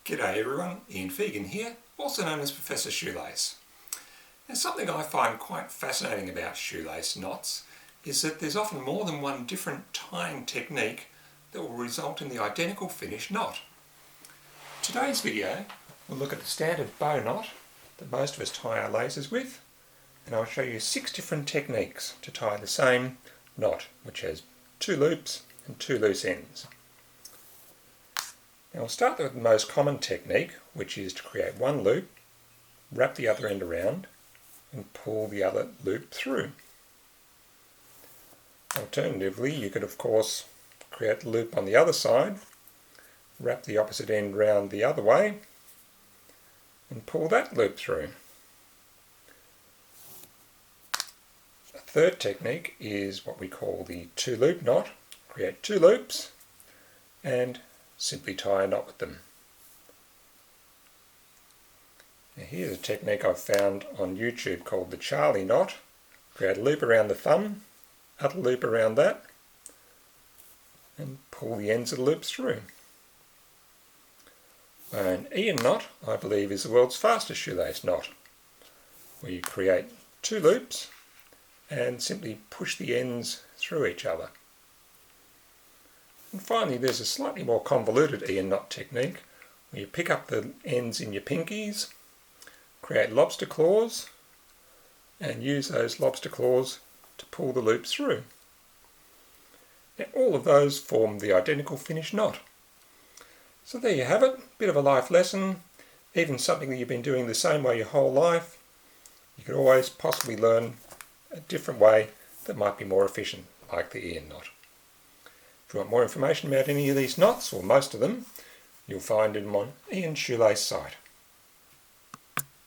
G'day everyone, Ian Fegan here, also known as Professor Shoelace. Now, something I find quite fascinating about shoelace knots is that there's often more than one different tying technique that will result in the identical finished knot. Today's video will look at the standard bow knot that most of us tie our laces with, and I'll show you 6 different techniques to tie the same knot, which has 2 loops and 2 loose ends. Now we'll start with the most common technique, which is to create one loop, wrap the other end around and pull the other loop through. Alternatively, you could of course create the loop on the other side, wrap the opposite end round the other way and pull that loop through. A third technique is what we call the 2-loop knot. Create 2 loops and simply tie a knot with them. Now here's a technique I've found on YouTube called the Charly knot. Create a loop around the thumb, other loop around that, and pull the ends of the loops through. An Ian knot, I believe, is the world's fastest shoelace knot, where you create 2 loops and simply push the ends through each other. And finally, there's a slightly more convoluted Ian knot technique where you pick up the ends in your pinkies, create lobster claws, and use those lobster claws to pull the loops through. Now, all of those form the identical finished knot. So there you have it, bit of a life lesson, even something that you've been doing the same way your whole life. You could always possibly learn a different way that might be more efficient, like the Ian knot. If you want more information about any of these knots, or most of them, you'll find them on Ian's Shoelace site.